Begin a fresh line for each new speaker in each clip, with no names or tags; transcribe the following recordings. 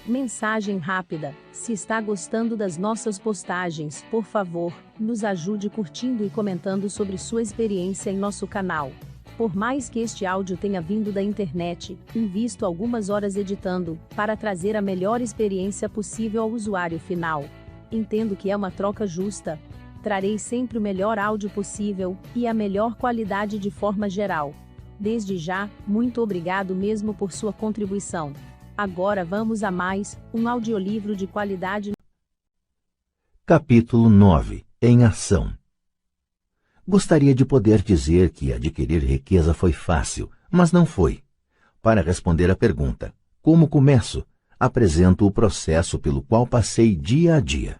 Mensagem rápida: se está gostando das nossas postagens, por favor, nos ajude curtindo e comentando sobre sua experiência em nosso canal. Por mais que este áudio tenha vindo da internet, invisto algumas horas editando, para trazer a melhor experiência possível ao usuário final. Entendo que é uma troca justa. Trarei sempre o melhor áudio possível, e a melhor qualidade de forma geral. Desde já, muito obrigado mesmo por sua contribuição. Agora vamos a mais um audiolivro de qualidade.
Capítulo 9. Em ação. Gostaria de poder dizer que adquirir riqueza foi fácil, mas não foi. Para responder à pergunta, como começo? Apresento o processo pelo qual passei dia a dia.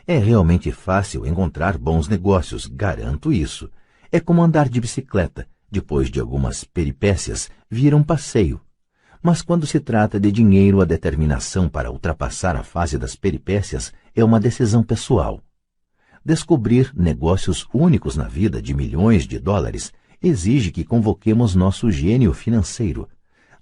É realmente fácil encontrar bons negócios, garanto isso. É como andar de bicicleta, depois de algumas peripécias, vira um passeio. Mas quando se trata de dinheiro, a determinação para ultrapassar a fase das peripécias é uma decisão pessoal. Descobrir negócios únicos na vida de milhões de dólares exige que convoquemos nosso gênio financeiro.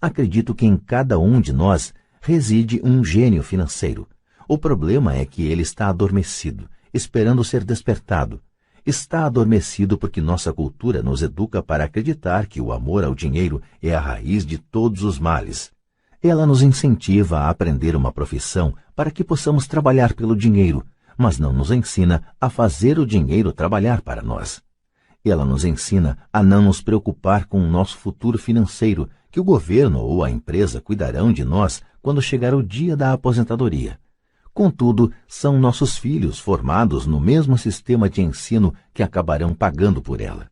Acredito que em cada um de nós reside um gênio financeiro. O problema é que ele está adormecido, esperando ser despertado. Está adormecido porque nossa cultura nos educa para acreditar que o amor ao dinheiro é a raiz de todos os males. Ela nos incentiva a aprender uma profissão para que possamos trabalhar pelo dinheiro, mas não nos ensina a fazer o dinheiro trabalhar para nós. Ela nos ensina a não nos preocupar com o nosso futuro financeiro, que o governo ou a empresa cuidarão de nós quando chegar o dia da aposentadoria. Contudo, são nossos filhos formados no mesmo sistema de ensino que acabarão pagando por ela.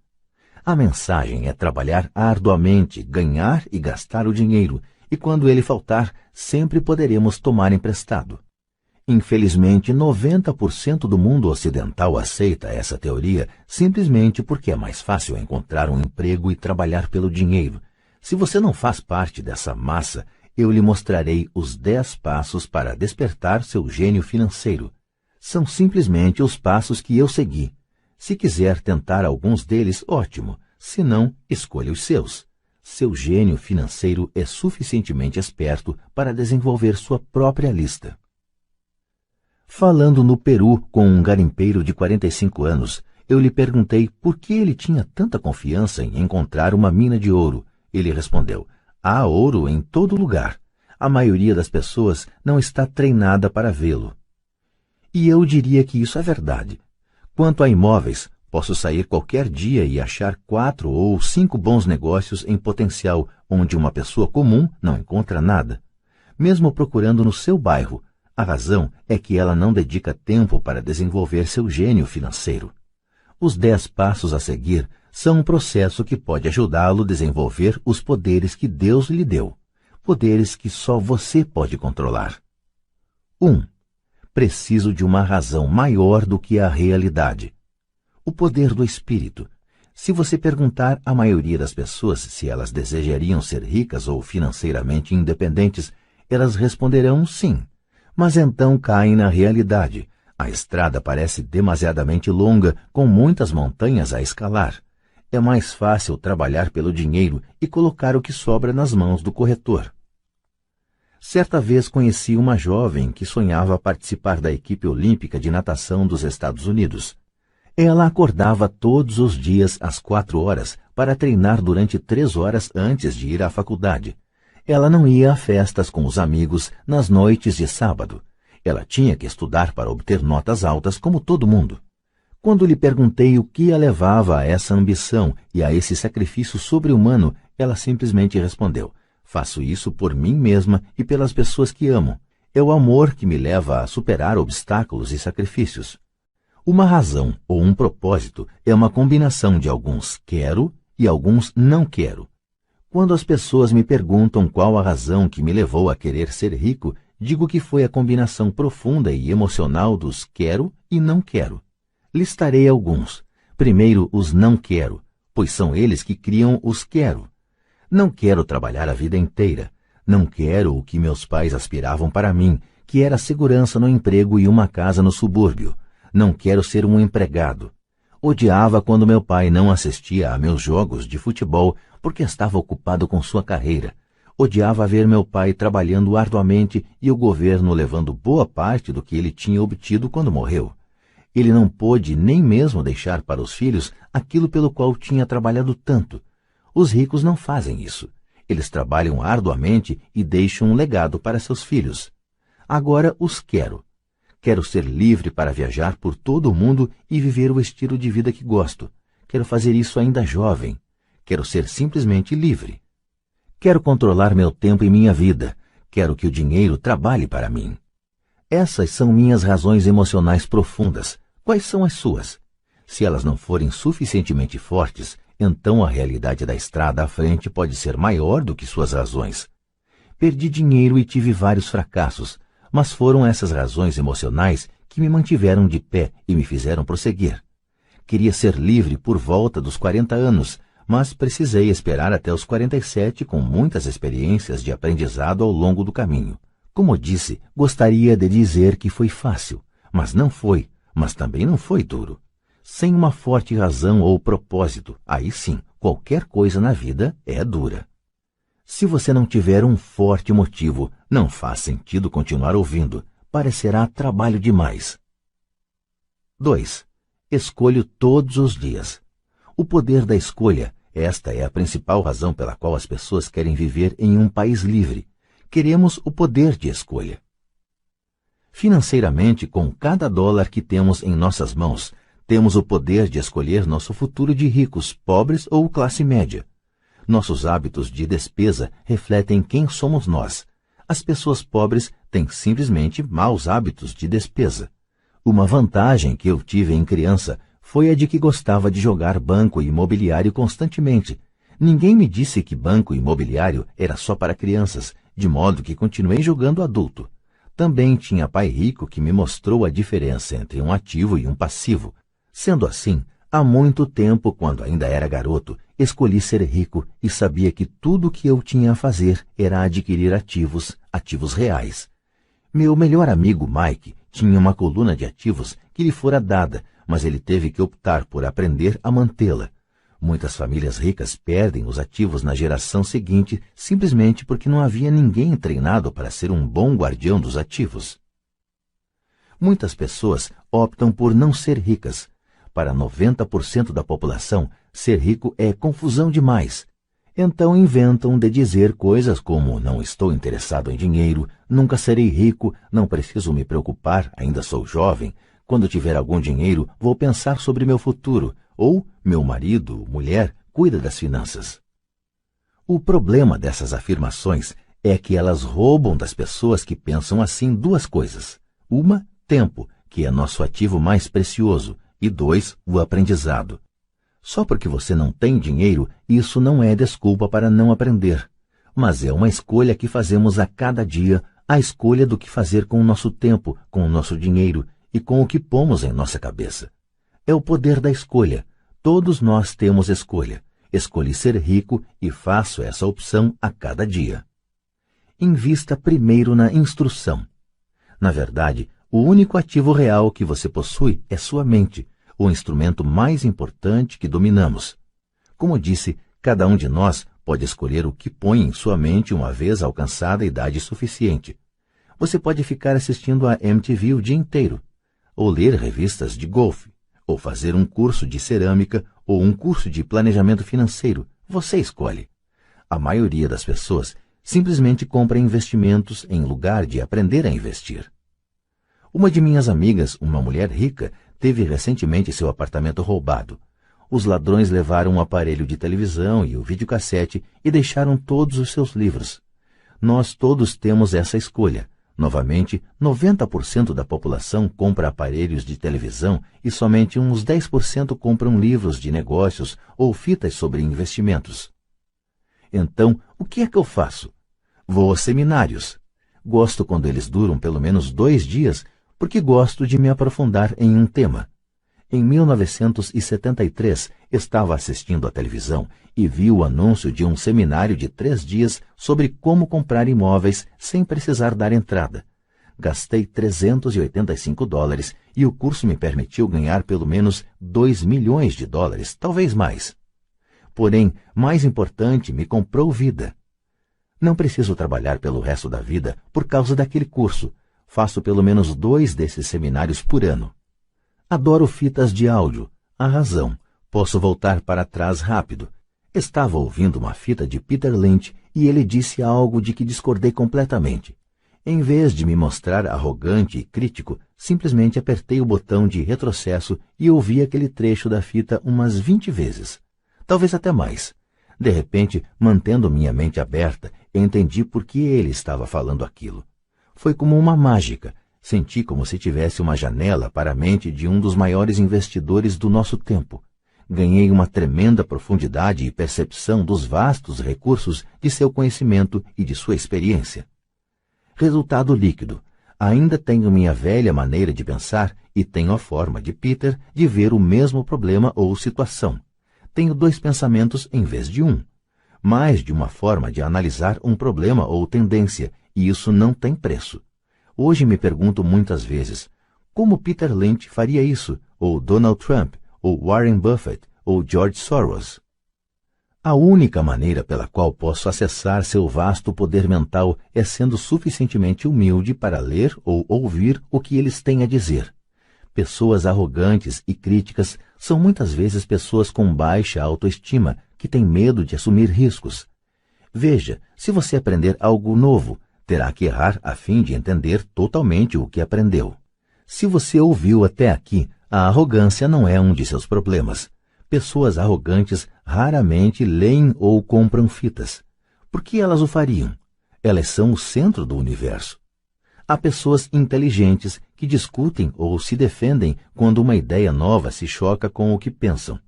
A mensagem é trabalhar arduamente, ganhar e gastar o dinheiro, e quando ele faltar, sempre poderemos tomar emprestado. Infelizmente, 90% do mundo ocidental aceita essa teoria simplesmente porque é mais fácil encontrar um emprego e trabalhar pelo dinheiro. Se você não faz parte dessa massa, eu lhe mostrarei os 10 passos para despertar seu gênio financeiro. São simplesmente os passos que eu segui. Se quiser tentar alguns deles, ótimo. Se não, escolha os seus. Seu gênio financeiro é suficientemente esperto para desenvolver sua própria lista. Falando no Peru com um garimpeiro de 45 anos, eu lhe perguntei por que ele tinha tanta confiança em encontrar uma mina de ouro. Ele respondeu: há ouro em todo lugar. A maioria das pessoas não está treinada para vê-lo. E eu diria que isso é verdade. Quanto a imóveis, posso sair qualquer dia e achar 4 ou 5 bons negócios em potencial, onde uma pessoa comum não encontra nada. Mesmo procurando no seu bairro, a razão é que ela não dedica tempo para desenvolver seu gênio financeiro. Os 10 passos a seguir são um processo que pode ajudá-lo a desenvolver os poderes que Deus lhe deu, poderes que só você pode controlar. 1. Preciso de uma razão maior do que a realidade. O poder do espírito. Se você perguntar à maioria das pessoas se elas desejariam ser ricas ou financeiramente independentes, elas responderão sim. Mas então caem na realidade. A estrada parece demasiadamente longa, com muitas montanhas a escalar. É mais fácil trabalhar pelo dinheiro e colocar o que sobra nas mãos do corretor. Certa vez conheci uma jovem que sonhava participar da equipe olímpica de natação dos Estados Unidos. Ela acordava todos os dias às 4 horas para treinar durante 3 horas antes de ir à faculdade. Ela não ia a festas com os amigos nas noites de sábado. Ela tinha que estudar para obter notas altas como todo mundo. Quando lhe perguntei o que a levava a essa ambição e a esse sacrifício sobre-humano, ela simplesmente respondeu: faço isso por mim mesma e pelas pessoas que amo. É o amor que me leva a superar obstáculos e sacrifícios. Uma razão ou um propósito é uma combinação de alguns quero e alguns não quero. Quando as pessoas me perguntam qual a razão que me levou a querer ser rico, digo que foi a combinação profunda e emocional dos quero e não quero. Listarei alguns. Primeiro, os não quero, pois são eles que criam os quero. Não quero trabalhar a vida inteira. Não quero o que meus pais aspiravam para mim, que era segurança no emprego e uma casa no subúrbio. Não quero ser um empregado. Odiava quando meu pai não assistia a meus jogos de futebol porque estava ocupado com sua carreira. Odiava ver meu pai trabalhando arduamente e o governo levando boa parte do que ele tinha obtido quando morreu. Ele não pôde nem mesmo deixar para os filhos aquilo pelo qual tinha trabalhado tanto. Os ricos não fazem isso. Eles trabalham arduamente e deixam um legado para seus filhos. Agora os quero. Quero ser livre para viajar por todo o mundo e viver o estilo de vida que gosto. Quero fazer isso ainda jovem. Quero ser simplesmente livre. Quero controlar meu tempo e minha vida. Quero que o dinheiro trabalhe para mim. Essas são minhas razões emocionais profundas. Quais são as suas? Se elas não forem suficientemente fortes, então a realidade da estrada à frente pode ser maior do que suas razões. Perdi dinheiro e tive vários fracassos, mas foram essas razões emocionais que me mantiveram de pé e me fizeram prosseguir. Queria ser livre por volta dos 40 anos, mas precisei esperar até os 47 com muitas experiências de aprendizado ao longo do caminho. Como disse, gostaria de dizer que foi fácil, mas não foi, mas também não foi duro. Sem uma forte razão ou propósito, aí sim, qualquer coisa na vida é dura. Se você não tiver um forte motivo, não faz sentido continuar ouvindo, parecerá trabalho demais. 2. Escolho todos os dias. O poder da escolha. Esta é a principal razão pela qual as pessoas querem viver em um país livre. Queremos o poder de escolha. Financeiramente, com cada dólar que temos em nossas mãos, temos o poder de escolher nosso futuro de ricos, pobres ou classe média. Nossos hábitos de despesa refletem quem somos nós. As pessoas pobres têm simplesmente maus hábitos de despesa. Uma vantagem que eu tive em criança foi a de que gostava de jogar banco imobiliário constantemente. Ninguém me disse que banco imobiliário era só para crianças, de modo que continuei jogando adulto. Também tinha pai rico que me mostrou a diferença entre um ativo e um passivo. Sendo assim, há muito tempo, quando ainda era garoto, escolhi ser rico e sabia que tudo o que eu tinha a fazer era adquirir ativos reais. Meu melhor amigo Mike tinha uma coluna de ativos que lhe fora dada, mas ele teve que optar por aprender a mantê-la. Muitas famílias ricas perdem os ativos na geração seguinte simplesmente porque não havia ninguém treinado para ser um bom guardião dos ativos. Muitas pessoas optam por não ser ricas. Para 90% da população, ser rico é confusão demais. Então inventam de dizer coisas como não estou interessado em dinheiro, nunca serei rico, não preciso me preocupar, ainda sou jovem, quando tiver algum dinheiro vou pensar sobre meu futuro, ou meu marido, mulher, cuida das finanças. O problema dessas afirmações é que elas roubam das pessoas que pensam assim duas coisas. Uma, tempo, que é nosso ativo mais precioso, e 2, o aprendizado. Só porque você não tem dinheiro, isso não é desculpa para não aprender. Mas é uma escolha que fazemos a cada dia, a escolha do que fazer com o nosso tempo, com o nosso dinheiro e com o que pomos em nossa cabeça. É o poder da escolha. Todos nós temos escolha. Escolhi ser rico e faço essa opção a cada dia. Invista primeiro na instrução. Na verdade, o único ativo real que você possui é sua mente, o instrumento mais importante que dominamos. Como disse, cada um de nós pode escolher o que põe em sua mente uma vez alcançada a idade suficiente. Você pode ficar assistindo a MTV o dia inteiro, ou ler revistas de golfe, ou fazer um curso de cerâmica ou um curso de planejamento financeiro. Você escolhe. A maioria das pessoas simplesmente compra investimentos em lugar de aprender a investir. Uma de minhas amigas, uma mulher rica, teve recentemente seu apartamento roubado. Os ladrões levaram um aparelho de televisão e o videocassete e deixaram todos os seus livros. Nós todos temos essa escolha. Novamente, 90% da população compra aparelhos de televisão e somente uns 10% compram livros de negócios ou fitas sobre investimentos. Então, o que é que eu faço? Vou aos seminários. Gosto quando eles duram pelo menos 2 dias, porque gosto de me aprofundar em um tema. Em 1973, estava assistindo à televisão e vi o anúncio de um seminário de 3 dias sobre como comprar imóveis sem precisar dar entrada. Gastei $385 e o curso me permitiu ganhar pelo menos $2 milhões, talvez mais. Porém, mais importante, me comprou vida. Não preciso trabalhar pelo resto da vida por causa daquele curso. Faço pelo menos 2 desses seminários por ano. Adoro fitas de áudio. A razão. Posso voltar para trás rápido. Estava ouvindo uma fita de Peter Lynch e ele disse algo de que discordei completamente. Em vez de me mostrar arrogante e crítico, simplesmente apertei o botão de retrocesso e ouvi aquele trecho da fita umas 20 vezes. Talvez até mais. De repente, mantendo minha mente aberta, entendi por que ele estava falando aquilo. Foi como uma mágica. Senti como se tivesse uma janela para a mente de um dos maiores investidores do nosso tempo. Ganhei uma tremenda profundidade e percepção dos vastos recursos de seu conhecimento e de sua experiência. Resultado líquido. Ainda tenho minha velha maneira de pensar e tenho a forma de Peter de ver o mesmo problema ou situação. Tenho 2 pensamentos em vez de um. Mais de uma forma de analisar um problema ou tendência, e isso não tem preço. Hoje me pergunto muitas vezes, como Peter Lynch faria isso? Ou Donald Trump? Ou Warren Buffett? Ou George Soros? A única maneira pela qual posso acessar seu vasto poder mental é sendo suficientemente humilde para ler ou ouvir o que eles têm a dizer. Pessoas arrogantes e críticas são muitas vezes pessoas com baixa autoestima, que têm medo de assumir riscos. Veja, se você aprender algo novo, terá que errar a fim de entender totalmente o que aprendeu. Se você ouviu até aqui, a arrogância não é um de seus problemas. Pessoas arrogantes raramente leem ou compram fitas. Por que elas o fariam? Elas são o centro do universo. Há pessoas inteligentes que discutem ou se defendem quando uma ideia nova se choca com o que pensam.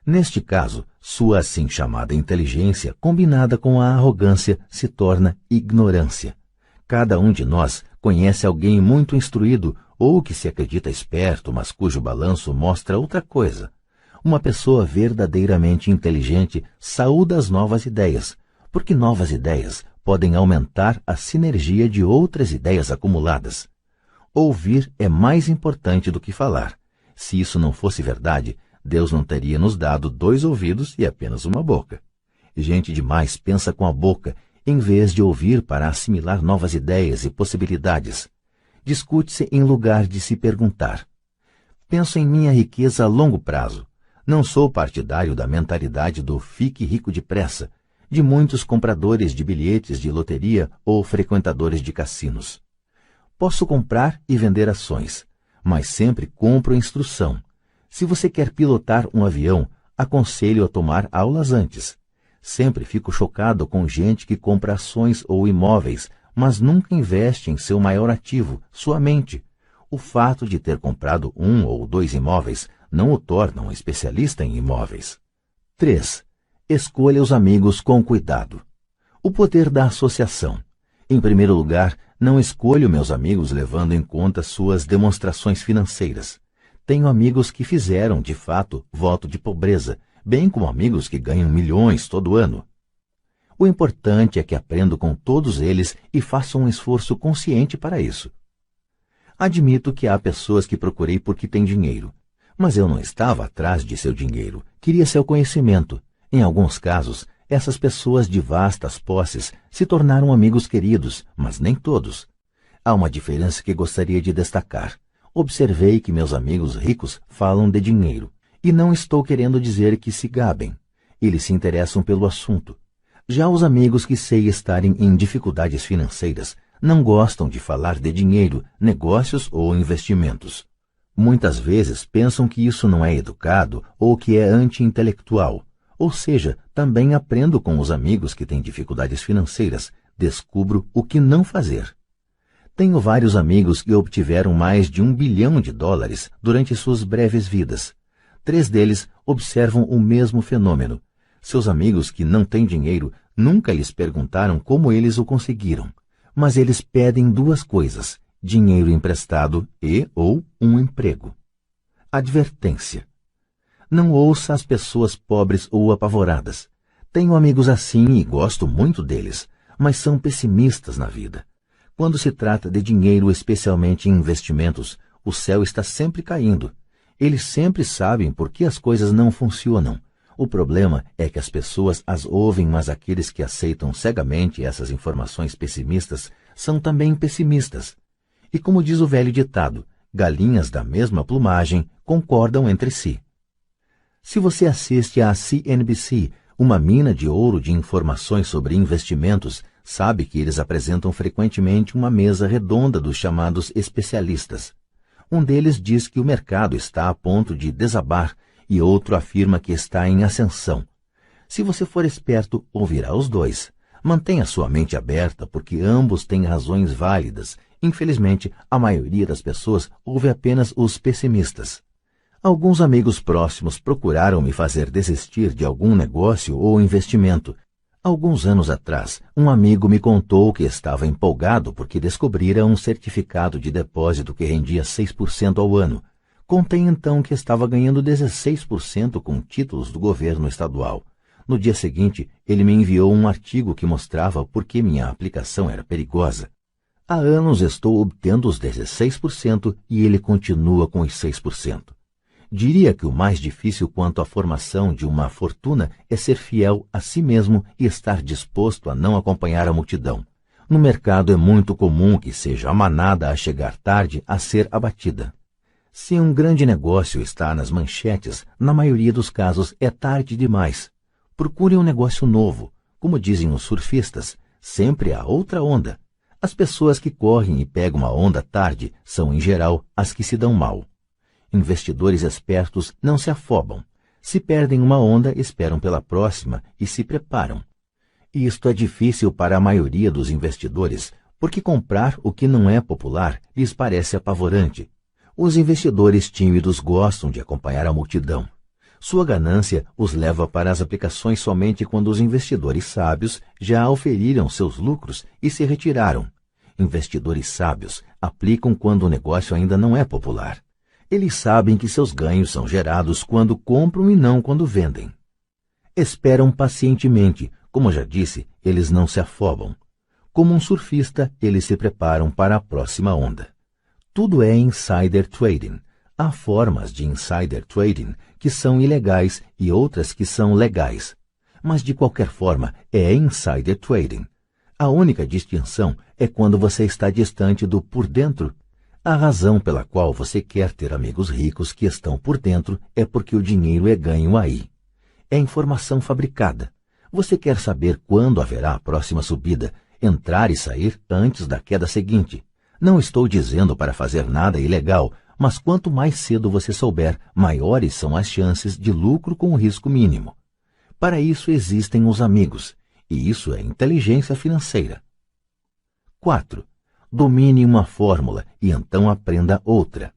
Neste caso, sua assim chamada inteligência, combinada com a arrogância, se torna ignorância. Cada um de nós conhece alguém muito instruído ou que se acredita esperto, mas cujo balanço mostra outra coisa. Uma pessoa verdadeiramente inteligente saúda as novas ideias, porque novas ideias podem aumentar a sinergia de outras ideias acumuladas. Ouvir é mais importante do que falar. Se isso não fosse verdade, Deus não teria nos dado 2 ouvidos e apenas uma boca. Gente demais pensa com a boca, em vez de ouvir para assimilar novas ideias e possibilidades. Discute-se em lugar de se perguntar. Penso em minha riqueza a longo prazo. Não sou partidário da mentalidade do fique rico depressa, de muitos compradores de bilhetes de loteria ou frequentadores de cassinos. Posso comprar e vender ações, mas sempre compro instrução. Se você quer pilotar um avião, aconselho a tomar aulas antes. Sempre fico chocado com gente que compra ações ou imóveis, mas nunca investe em seu maior ativo, sua mente. O fato de ter comprado 1 ou 2 imóveis não o torna um especialista em imóveis. 3. Escolha os amigos com cuidado. O poder da associação. Em primeiro lugar, não escolho meus amigos levando em conta suas demonstrações financeiras. Tenho amigos que fizeram, de fato, voto de pobreza, bem como amigos que ganham milhões todo ano. O importante é que aprendo com todos eles e faço um esforço consciente para isso. Admito que há pessoas que procurei porque têm dinheiro, mas eu não estava atrás de seu dinheiro, queria seu conhecimento. Em alguns casos, essas pessoas de vastas posses se tornaram amigos queridos, mas nem todos. Há uma diferença que gostaria de destacar. Observei que meus amigos ricos falam de dinheiro, e não estou querendo dizer que se gabem. Eles se interessam pelo assunto. Já os amigos que sei estarem em dificuldades financeiras não gostam de falar de dinheiro, negócios ou investimentos. Muitas vezes pensam que isso não é educado ou que é anti-intelectual. Ou seja, também aprendo com os amigos que têm dificuldades financeiras, descubro o que não fazer. Tenho vários amigos que obtiveram mais de $1 bilhão durante suas breves vidas. 3 deles observam o mesmo fenômeno. Seus amigos que não têm dinheiro nunca lhes perguntaram como eles o conseguiram, mas eles pedem 2 coisas: dinheiro emprestado ou um emprego. Advertência. Não ouça as pessoas pobres ou apavoradas. Tenho amigos assim e gosto muito deles, mas são pessimistas na vida. Quando se trata de dinheiro, especialmente em investimentos, o céu está sempre caindo. Eles sempre sabem por que as coisas não funcionam. O problema é que as pessoas as ouvem, mas aqueles que aceitam cegamente essas informações pessimistas são também pessimistas. E como diz o velho ditado, galinhas da mesma plumagem concordam entre si. Se você assiste à CNBC, uma mina de ouro de informações sobre investimentos, sabe que eles apresentam frequentemente uma mesa redonda dos chamados especialistas. Um deles diz que o mercado está a ponto de desabar e outro afirma que está em ascensão. Se você for esperto, ouvirá os dois. Mantenha sua mente aberta, porque ambos têm razões válidas. Infelizmente, a maioria das pessoas ouve apenas os pessimistas. Alguns amigos próximos procuraram me fazer desistir de algum negócio ou investimento. Alguns anos atrás, um amigo me contou que estava empolgado porque descobrira um certificado de depósito que rendia 6% ao ano. Contei então que estava ganhando 16% com títulos do governo estadual. No dia seguinte, ele me enviou um artigo que mostrava por que minha aplicação era perigosa. Há anos estou obtendo os 16% e ele continua com os 6%. Diria que o mais difícil quanto à formação de uma fortuna é ser fiel a si mesmo e estar disposto a não acompanhar a multidão. No mercado é muito comum que seja a manada a chegar tarde a ser abatida. Se um grande negócio está nas manchetes, na maioria dos casos é tarde demais. Procure um negócio novo. Como dizem os surfistas, sempre há outra onda. As pessoas que correm e pegam a onda tarde são, em geral, as que se dão mal. Investidores espertos não se afobam. Se perdem uma onda, esperam pela próxima e se preparam. Isto é difícil para a maioria dos investidores, porque comprar o que não é popular lhes parece apavorante. Os investidores tímidos gostam de acompanhar a multidão. Sua ganância os leva para as aplicações somente quando os investidores sábios já auferiram seus lucros e se retiraram. Investidores sábios aplicam quando o negócio ainda não é popular. Eles sabem que seus ganhos são gerados quando compram e não quando vendem. Esperam pacientemente. Como já disse, eles não se afobam. Como um surfista, eles se preparam para a próxima onda. Tudo é insider trading. Há formas de insider trading que são ilegais e outras que são legais. Mas, de qualquer forma, é insider trading. A única distinção é quando você está distante do por dentro. A razão pela qual você quer ter amigos ricos que estão por dentro é porque o dinheiro é ganho aí. É informação fabricada. Você quer saber quando haverá a próxima subida, entrar e sair antes da queda seguinte. Não estou dizendo para fazer nada ilegal, mas quanto mais cedo você souber, maiores são as chances de lucro com o risco mínimo. Para isso existem os amigos, e isso é inteligência financeira. 4. Domine uma fórmula e então aprenda outra.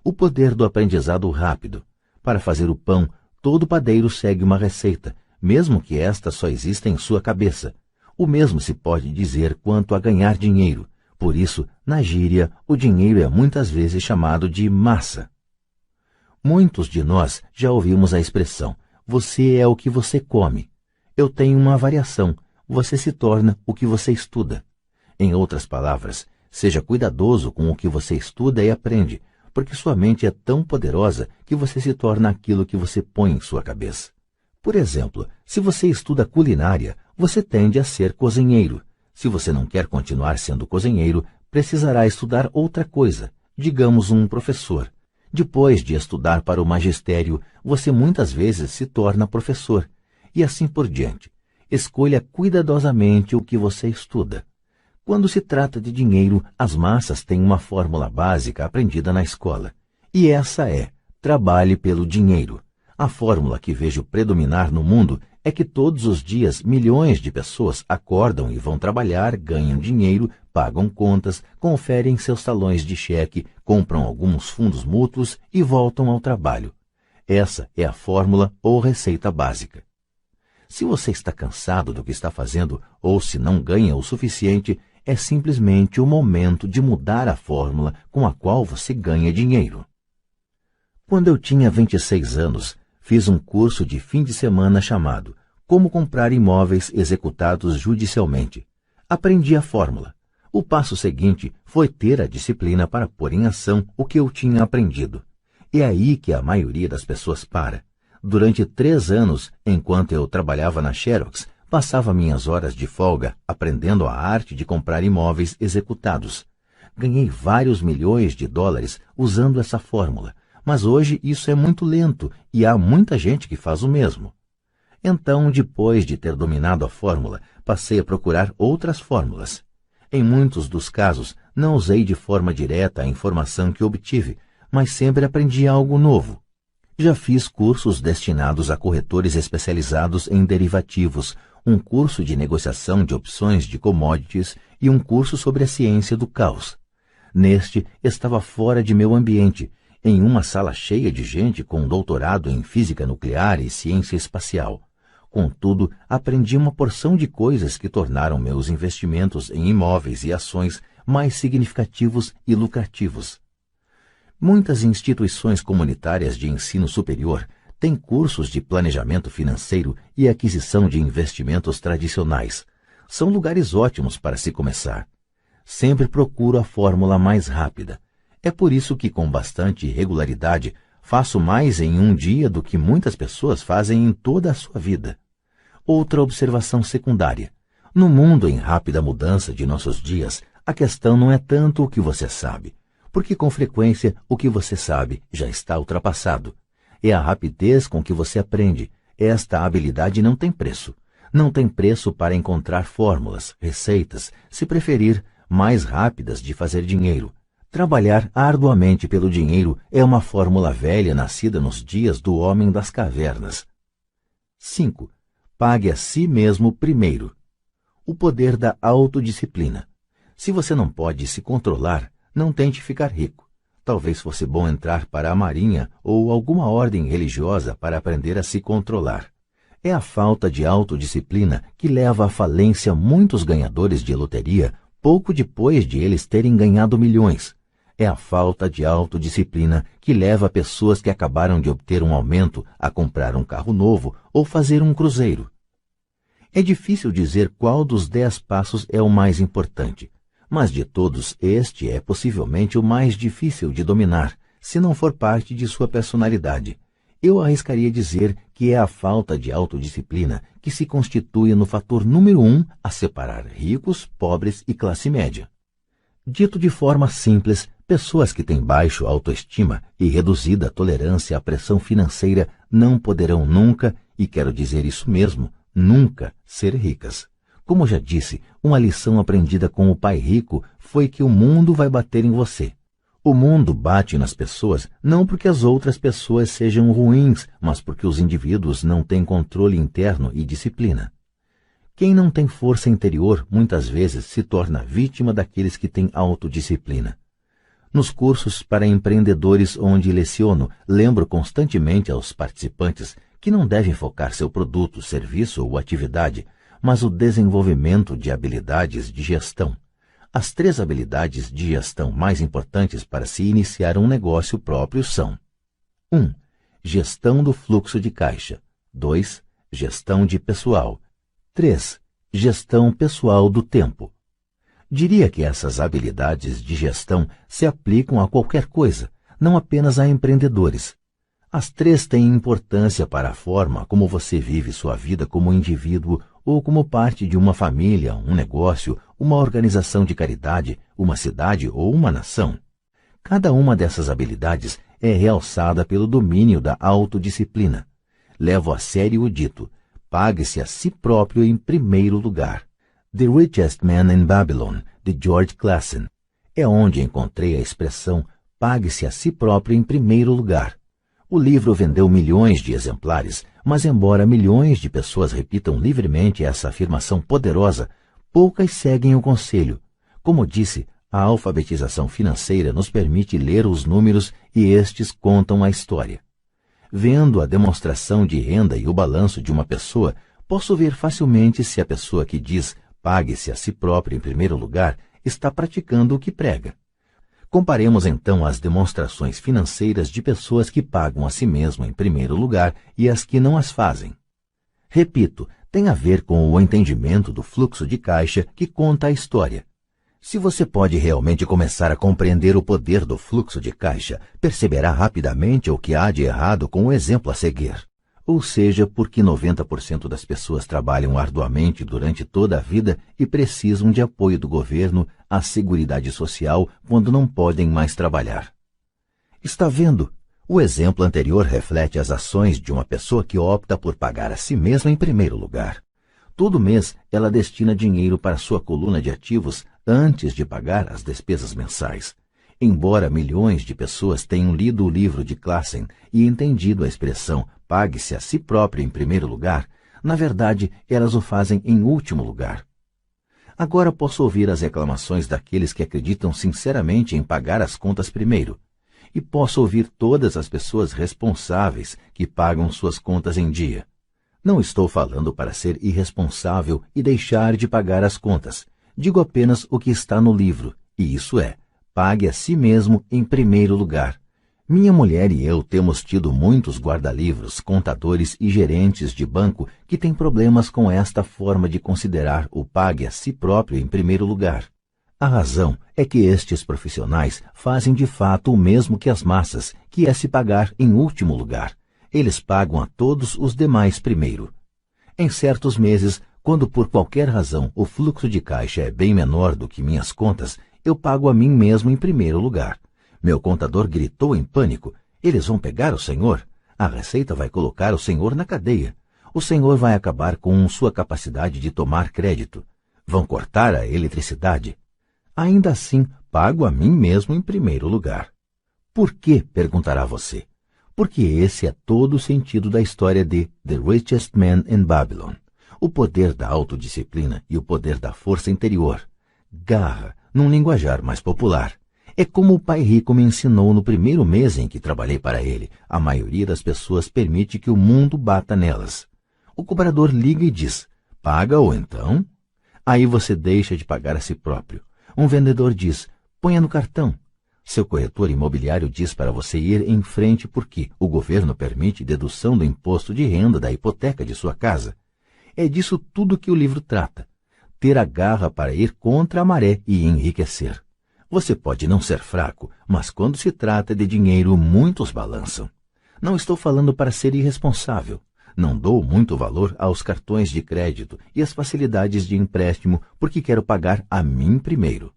O poder do aprendizado rápido. Para fazer o pão, todo padeiro segue uma receita, mesmo que esta só exista em sua cabeça. O mesmo se pode dizer quanto a ganhar dinheiro. Por isso, na gíria, o dinheiro é muitas vezes chamado de massa. Muitos de nós já ouvimos a expressão, você é o que você come. Eu tenho uma variação, você se torna o que você estuda. Em outras palavras, seja cuidadoso com o que você estuda e aprende, porque sua mente é tão poderosa que você se torna aquilo que você põe em sua cabeça. Por exemplo, se você estuda culinária, você tende a ser cozinheiro. Se você não quer continuar sendo cozinheiro, precisará estudar outra coisa, digamos um professor. Depois de estudar para o magistério, você muitas vezes se torna professor, e assim por diante. Escolha cuidadosamente o que você estuda. Quando se trata de dinheiro, as massas têm uma fórmula básica aprendida na escola. E essa é, trabalhe pelo dinheiro. A fórmula que vejo predominar no mundo é que todos os dias milhões de pessoas acordam e vão trabalhar, ganham dinheiro, pagam contas, conferem seus talões de cheque, compram alguns fundos mútuos e voltam ao trabalho. Essa é a fórmula ou receita básica. Se você está cansado do que está fazendo ou se não ganha o suficiente, é simplesmente o momento de mudar a fórmula com a qual você ganha dinheiro. Quando eu tinha 26 anos, fiz um curso de fim de semana chamado Como Comprar Imóveis Executados Judicialmente. Aprendi a fórmula. O passo seguinte foi ter a disciplina para pôr em ação o que eu tinha aprendido. É aí que a maioria das pessoas para. Durante 3 anos, enquanto eu trabalhava na Xerox, passava minhas horas de folga aprendendo a arte de comprar imóveis executados. Ganhei vários milhões de dólares usando essa fórmula, mas hoje isso é muito lento e há muita gente que faz o mesmo. Então, depois de ter dominado a fórmula, passei a procurar outras fórmulas. Em muitos dos casos, não usei de forma direta a informação que obtive, mas sempre aprendi algo novo. Já fiz cursos destinados a corretores especializados em derivativos, um curso de negociação de opções de commodities e um curso sobre a ciência do caos. Neste, estava fora de meu ambiente, em uma sala cheia de gente com doutorado em física nuclear e ciência espacial. Contudo, aprendi uma porção de coisas que tornaram meus investimentos em imóveis e ações mais significativos e lucrativos. Muitas instituições comunitárias de ensino superior têm cursos de planejamento financeiro e aquisição de investimentos tradicionais. São lugares ótimos para se começar. Sempre procuro a fórmula mais rápida. É por isso que, com bastante regularidade, faço mais em um dia do que muitas pessoas fazem em toda a sua vida. Outra observação secundária. No mundo em rápida mudança de nossos dias, a questão não é tanto o que você sabe, porque com frequência o que você sabe já está ultrapassado. É a rapidez com que você aprende. Esta habilidade não tem preço. Não tem preço para encontrar fórmulas, receitas, se preferir, mais rápidas de fazer dinheiro. Trabalhar arduamente pelo dinheiro é uma fórmula velha nascida nos dias do homem das cavernas. 5. Pague a si mesmo primeiro. O poder da autodisciplina. Se você não pode se controlar, não tente ficar rico. Talvez fosse bom entrar para a marinha ou alguma ordem religiosa para aprender a se controlar. É a falta de autodisciplina que leva à falência muitos ganhadores de loteria pouco depois de eles terem ganhado milhões. É a falta de autodisciplina que leva pessoas que acabaram de obter um aumento a comprar um carro novo ou fazer um cruzeiro. É difícil dizer qual dos 10 passos é o mais importante, mas de todos este é possivelmente o mais difícil de dominar, se não for parte de sua personalidade. Eu arriscaria dizer que é a falta de autodisciplina que se constitui no fator número 1 a separar ricos, pobres e classe média. Dito de forma simples, pessoas que têm baixo autoestima e reduzida tolerância à pressão financeira não poderão nunca, e quero dizer isso mesmo, nunca ser ricas. Como já disse, uma lição aprendida com o pai rico foi que o mundo vai bater em você. O mundo bate nas pessoas não porque as outras pessoas sejam ruins, mas porque os indivíduos não têm controle interno e disciplina. Quem não tem força interior muitas vezes se torna vítima daqueles que têm autodisciplina. Nos cursos para empreendedores onde leciono, lembro constantemente aos participantes que não devem focar seu produto, serviço ou atividade, mas o desenvolvimento de habilidades de gestão. As 3 habilidades de gestão mais importantes para se iniciar um negócio próprio são: 1. Gestão do fluxo de caixa. 2. Gestão de pessoal. 3. Gestão pessoal do tempo. Diria que essas habilidades de gestão se aplicam a qualquer coisa, não apenas a empreendedores. As 3 têm importância para a forma como você vive sua vida como indivíduo ou como parte de uma família, um negócio, uma organização de caridade, uma cidade ou uma nação. Cada uma dessas habilidades é realçada pelo domínio da autodisciplina. Levo a sério o dito: pague-se a si próprio em primeiro lugar. The Richest Man in Babylon, de George Clason. É onde encontrei a expressão pague-se a si próprio em primeiro lugar. O livro vendeu milhões de exemplares, mas embora milhões de pessoas repitam livremente essa afirmação poderosa, poucas seguem o conselho. Como disse, a alfabetização financeira nos permite ler os números e estes contam a história. Vendo a demonstração de renda e o balanço de uma pessoa, posso ver facilmente se a pessoa que diz pague-se a si próprio em primeiro lugar está praticando o que prega. Comparemos então as demonstrações financeiras de pessoas que pagam a si mesmo em primeiro lugar e as que não as fazem. Repito, tem a ver com o entendimento do fluxo de caixa que conta a história. Se você pode realmente começar a compreender o poder do fluxo de caixa, perceberá rapidamente o que há de errado com o exemplo a seguir. Ou seja, porque 90% das pessoas trabalham arduamente durante toda a vida e precisam de apoio do governo à Seguridade Social quando não podem mais trabalhar. Está vendo? O exemplo anterior reflete as ações de uma pessoa que opta por pagar a si mesma em primeiro lugar. Todo mês, ela destina dinheiro para sua coluna de ativos antes de pagar as despesas mensais. Embora milhões de pessoas tenham lido o livro de Classen e entendido a expressão pague-se a si próprio em primeiro lugar, na verdade, elas o fazem em último lugar. Agora posso ouvir as reclamações daqueles que acreditam sinceramente em pagar as contas primeiro. E posso ouvir todas as pessoas responsáveis que pagam suas contas em dia. Não estou falando para ser irresponsável e deixar de pagar as contas. Digo apenas o que está no livro, e isso é, pague a si mesmo em primeiro lugar. Minha mulher e eu temos tido muitos guarda-livros, contadores e gerentes de banco que têm problemas com esta forma de considerar o pague a si próprio em primeiro lugar. A razão é que estes profissionais fazem de fato o mesmo que as massas, que é se pagar em último lugar. Eles pagam a todos os demais primeiro. Em certos meses, quando por qualquer razão o fluxo de caixa é bem menor do que minhas contas, eu pago a mim mesmo em primeiro lugar. Meu contador gritou em pânico: eles vão pegar o senhor? A Receita vai colocar o senhor na cadeia. O senhor vai acabar com sua capacidade de tomar crédito. Vão cortar a eletricidade. Ainda assim, pago a mim mesmo em primeiro lugar. Por quê? Perguntará você. Porque esse é todo o sentido da história de The Richest Man in Babylon. O poder da autodisciplina e o poder da força interior. Garra, num linguajar mais popular. É como o pai rico me ensinou no primeiro mês em que trabalhei para ele. A maioria das pessoas permite que o mundo bata nelas. O cobrador liga e diz: paga ou então? Aí você deixa de pagar a si próprio. Um vendedor diz: ponha no cartão. Seu corretor imobiliário diz para você ir em frente porque o governo permite dedução do imposto de renda da hipoteca de sua casa. É disso tudo que o livro trata. Ter a garra para ir contra a maré e enriquecer. Você pode não ser fraco, mas quando se trata de dinheiro, muitos balançam. Não estou falando para ser irresponsável. Não dou muito valor aos cartões de crédito e às facilidades de empréstimo porque quero pagar a mim primeiro.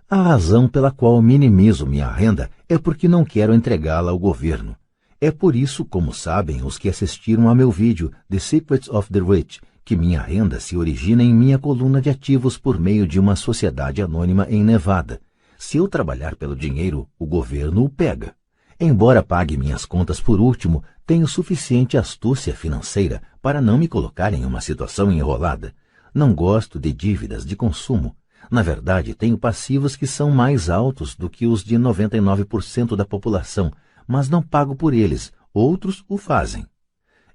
A razão pela qual minimizo minha renda é porque não quero entregá-la ao governo. É por isso, como sabem os que assistiram a meu vídeo The Secrets of the Rich, que minha renda se origina em minha coluna de ativos por meio de uma sociedade anônima em Nevada. Se eu trabalhar pelo dinheiro, o governo o pega. Embora pague minhas contas por último, tenho suficiente astúcia financeira para não me colocar em uma situação enrolada. Não gosto de dívidas de consumo. Na verdade, tenho passivos que são mais altos do que os de 99% da população, mas não pago por eles, outros o fazem.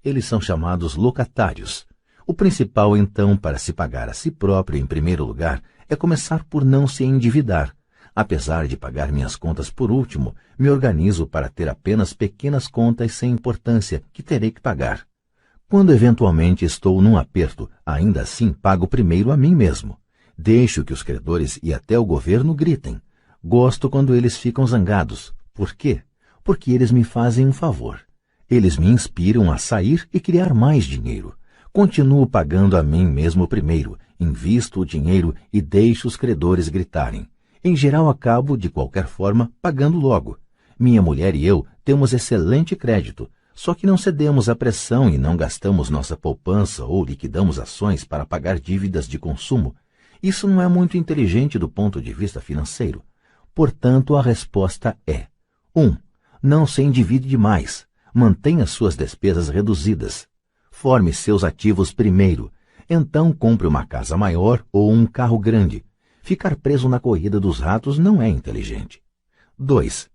Eles são chamados locatários. O principal, então, para se pagar a si próprio em primeiro lugar, é começar por não se endividar. Apesar de pagar minhas contas por último, me organizo para ter apenas pequenas contas sem importância que terei que pagar. Quando eventualmente estou num aperto, ainda assim pago primeiro a mim mesmo. Deixo que os credores e até o governo gritem. Gosto quando eles ficam zangados. Por quê? Porque eles me fazem um favor. Eles me inspiram a sair e criar mais dinheiro. Continuo pagando a mim mesmo primeiro, invisto o dinheiro e deixo os credores gritarem. Em geral, acabo, de qualquer forma, pagando logo. Minha mulher e eu temos excelente crédito, só que não cedemos à pressão e não gastamos nossa poupança ou liquidamos ações para pagar dívidas de consumo. Isso não é muito inteligente do ponto de vista financeiro. Portanto, a resposta é: 1. Não se endivide demais. Mantenha suas despesas reduzidas. Forme seus ativos primeiro. Então, compre uma casa maior ou um carro grande. Ficar preso na corrida dos ratos não é inteligente. 2.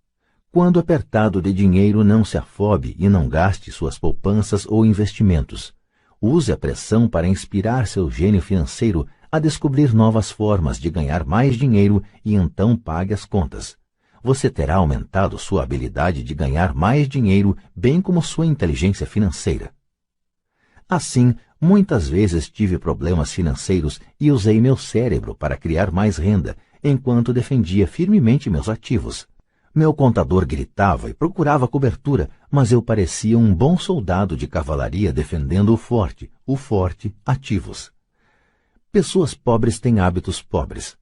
Quando apertado de dinheiro, não se afobe e não gaste suas poupanças ou investimentos. Use a pressão para inspirar seu gênio financeiro a descobrir novas formas de ganhar mais dinheiro e então pague as contas. Você terá aumentado sua habilidade de ganhar mais dinheiro, bem como sua inteligência financeira. Assim, muitas vezes tive problemas financeiros e usei meu cérebro para criar mais renda, enquanto defendia firmemente meus ativos. Meu contador gritava e procurava cobertura, mas eu parecia um bom soldado de cavalaria defendendo o forte, ativos. Pessoas pobres têm hábitos pobres.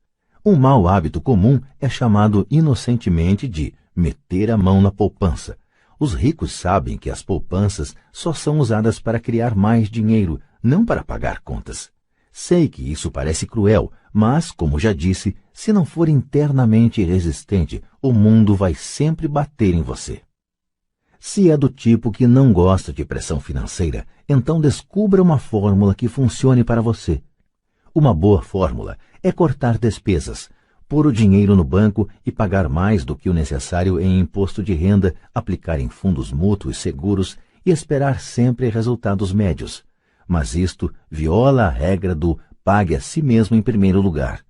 Um mau hábito comum é chamado inocentemente de meter a mão na poupança. Os ricos sabem que as poupanças só são usadas para criar mais dinheiro, não para pagar contas. Sei que isso parece cruel, mas, como já disse, se não for internamente resistente, o mundo vai sempre bater em você. Se é do tipo que não gosta de pressão financeira, então descubra uma fórmula que funcione para você. Uma boa fórmula é cortar despesas, pôr o dinheiro no banco e pagar mais do que o necessário em imposto de renda, aplicar em fundos mútuos seguros e esperar sempre resultados médios. Mas isto viola a regra do pague a si mesmo em primeiro lugar.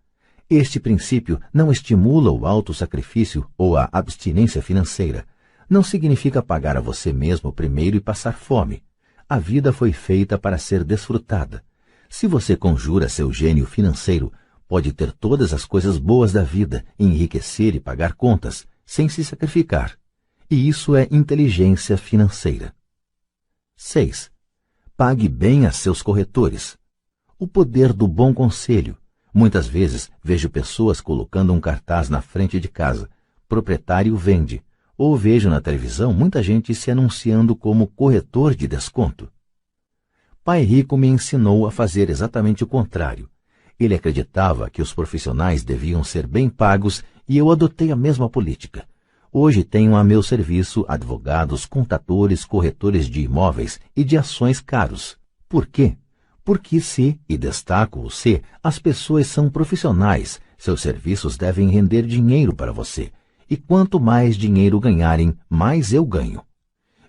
Este princípio não estimula o autossacrifício ou a abstinência financeira. Não significa pagar a você mesmo primeiro e passar fome. A vida foi feita para ser desfrutada. Se você conjura seu gênio financeiro, pode ter todas as coisas boas da vida, enriquecer e pagar contas, sem se sacrificar. E isso é inteligência financeira. 6. Pague bem a seus corretores. O poder do bom conselho. Muitas vezes vejo pessoas colocando um cartaz na frente de casa. Proprietário vende. Ou vejo na televisão muita gente se anunciando como corretor de desconto. Pai rico me ensinou a fazer exatamente o contrário. Ele acreditava que os profissionais deviam ser bem pagos e eu adotei a mesma política. Hoje tenho a meu serviço advogados, contadores, corretores de imóveis e de ações caros. Por quê? Porque e destaco o as pessoas são profissionais, seus serviços devem render dinheiro para você. E quanto mais dinheiro ganharem, mais eu ganho.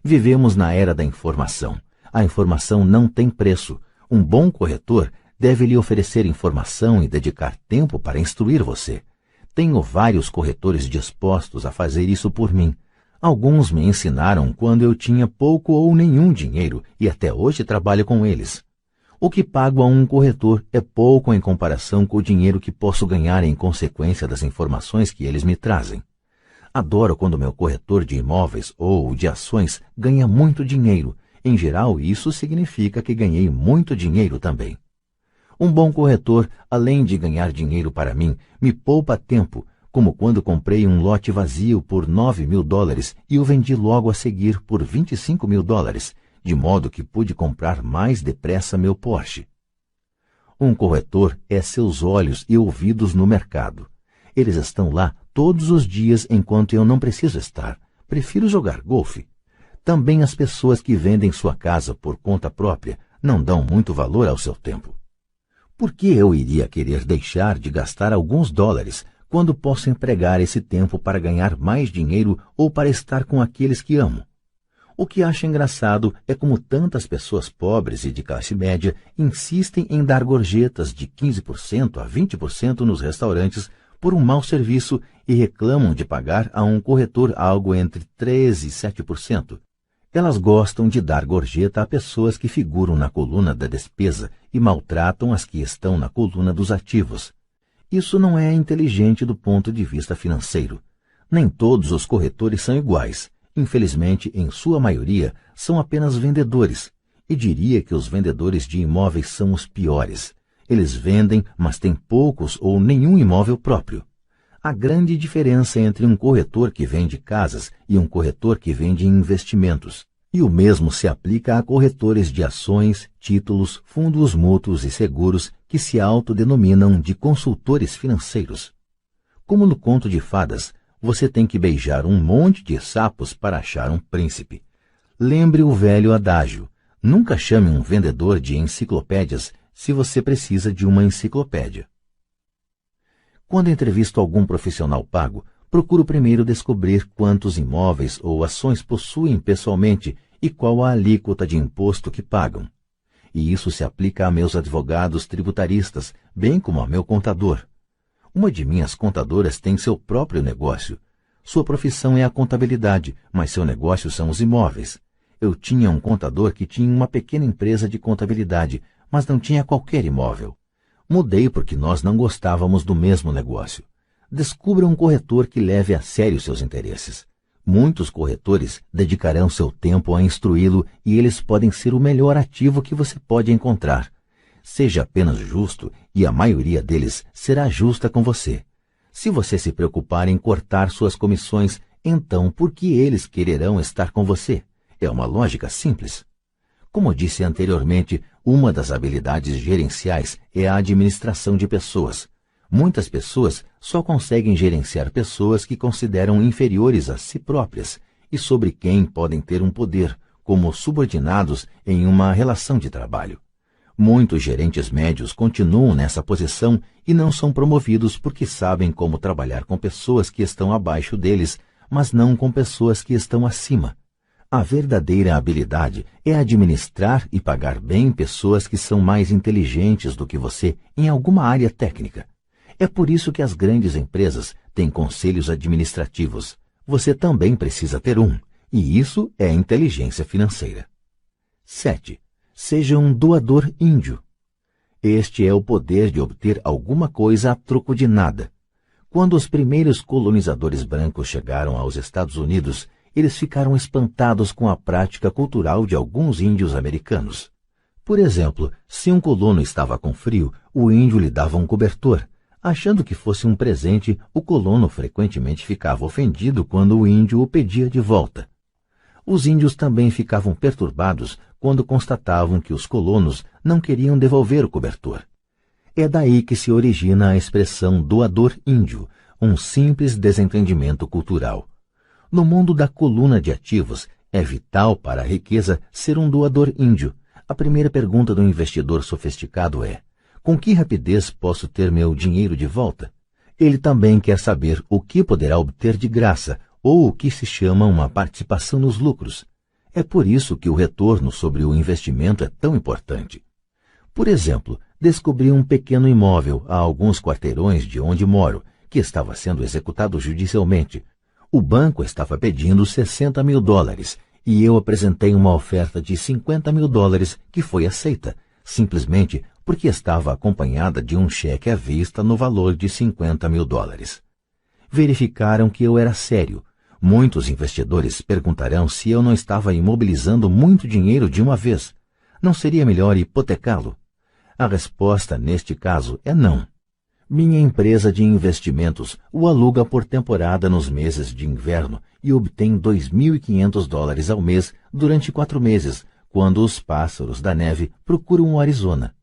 Vivemos na era da informação. A informação não tem preço. Um bom corretor deve lhe oferecer informação e dedicar tempo para instruir você. Tenho vários corretores dispostos a fazer isso por mim. Alguns me ensinaram quando eu tinha pouco ou nenhum dinheiro e até hoje trabalho com eles. O que pago a um corretor é pouco em comparação com o dinheiro que posso ganhar em consequência das informações que eles me trazem. Adoro quando meu corretor de imóveis ou de ações ganha muito dinheiro. Em geral, isso significa que ganhei muito dinheiro também. Um bom corretor, além de ganhar dinheiro para mim, me poupa tempo, como quando comprei um lote vazio por $9.000 e o vendi logo a seguir por $25.000, de modo que pude comprar mais depressa meu Porsche. Um corretor é seus olhos e ouvidos no mercado. Eles estão lá todos os dias enquanto eu não preciso estar. Prefiro jogar golfe. Também as pessoas que vendem sua casa por conta própria não dão muito valor ao seu tempo. Por que eu iria querer deixar de gastar alguns dólares quando posso empregar esse tempo para ganhar mais dinheiro ou para estar com aqueles que amo? O que acho engraçado é como tantas pessoas pobres e de classe média insistem em dar gorjetas de 15% a 20% nos restaurantes por um mau serviço e reclamam de pagar a um corretor algo entre 13% e 7%. Elas gostam de dar gorjeta a pessoas que figuram na coluna da despesa e maltratam as que estão na coluna dos ativos. Isso não é inteligente do ponto de vista financeiro. Nem todos os corretores são iguais. Infelizmente, em sua maioria, são apenas vendedores. E diria que os vendedores de imóveis são os piores. Eles vendem, mas têm poucos ou nenhum imóvel próprio. Há grande diferença entre um corretor que vende casas e um corretor que vende investimentos. E o mesmo se aplica a corretores de ações, títulos, fundos mútuos e seguros que se autodenominam de consultores financeiros. Como no conto de fadas, você tem que beijar um monte de sapos para achar um príncipe. Lembre o velho adágio: nunca chame um vendedor de enciclopédias se você precisa de uma enciclopédia. Quando entrevisto algum profissional pago, procuro primeiro descobrir quantos imóveis ou ações possuem pessoalmente e qual a alíquota de imposto que pagam. E isso se aplica a meus advogados tributaristas, bem como a meu contador. Uma de minhas contadoras tem seu próprio negócio. Sua profissão é a contabilidade, mas seu negócio são os imóveis. Eu tinha um contador que tinha uma pequena empresa de contabilidade, mas não tinha qualquer imóvel. Mudei porque nós não gostávamos do mesmo negócio. Descubra um corretor que leve a sério seus interesses. Muitos corretores dedicarão seu tempo a instruí-lo e eles podem ser o melhor ativo que você pode encontrar. Seja apenas justo e a maioria deles será justa com você. Se você se preocupar em cortar suas comissões, então por que eles quererão estar com você? É uma lógica simples. Como disse anteriormente, uma das habilidades gerenciais é a administração de pessoas. Muitas pessoas só conseguem gerenciar pessoas que consideram inferiores a si próprias e sobre quem podem ter um poder, como subordinados em uma relação de trabalho. Muitos gerentes médios continuam nessa posição e não são promovidos porque sabem como trabalhar com pessoas que estão abaixo deles, mas não com pessoas que estão acima. A verdadeira habilidade é administrar e pagar bem pessoas que são mais inteligentes do que você em alguma área técnica. É por isso que as grandes empresas têm conselhos administrativos. Você também precisa ter um, e isso é inteligência financeira. 7. Seja um doador índio. Este é o poder de obter alguma coisa a troco de nada. Quando os primeiros colonizadores brancos chegaram aos Estados Unidos, eles ficaram espantados com a prática cultural de alguns índios americanos. Por exemplo, se um colono estava com frio, o índio lhe dava um cobertor. Achando que fosse um presente, o colono frequentemente ficava ofendido quando o índio o pedia de volta. Os índios também ficavam perturbados quando constatavam que os colonos não queriam devolver o cobertor. É daí que se origina a expressão doador índio, um simples desentendimento cultural. No mundo da coluna de ativos, é vital para a riqueza ser um doador índio. A primeira pergunta do investidor sofisticado é: com que rapidez posso ter meu dinheiro de volta? Ele também quer saber o que poderá obter de graça, ou o que se chama uma participação nos lucros. É por isso que o retorno sobre o investimento é tão importante. Por exemplo, descobri um pequeno imóvel a alguns quarteirões de onde moro, que estava sendo executado judicialmente. O banco estava pedindo $60 mil e eu apresentei uma oferta de $50 mil que foi aceita, simplesmente porque estava acompanhada de um cheque à vista no valor de $50 mil. Verificaram que eu era sério. Muitos investidores perguntarão se eu não estava imobilizando muito dinheiro de uma vez. Não seria melhor hipotecá-lo? A resposta neste caso é não. Minha empresa de investimentos o aluga por temporada nos meses de inverno e obtém $2.500 ao mês durante 4 meses, quando os pássaros da neve procuram o Arizona.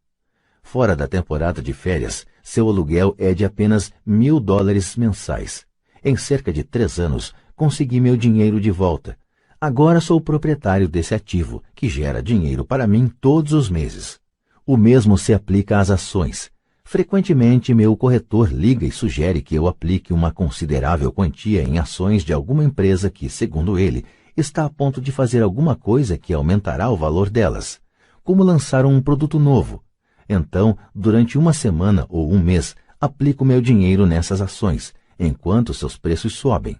Fora da temporada de férias, seu aluguel é de apenas $1.000 mensais. Em cerca de 3 anos, consegui meu dinheiro de volta. Agora sou proprietário desse ativo, que gera dinheiro para mim todos os meses. O mesmo se aplica às ações. Frequentemente, meu corretor liga e sugere que eu aplique uma considerável quantia em ações de alguma empresa que, segundo ele, está a ponto de fazer alguma coisa que aumentará o valor delas, como lançar um produto novo. Então, durante uma semana ou um mês, aplico meu dinheiro nessas ações, enquanto seus preços sobem.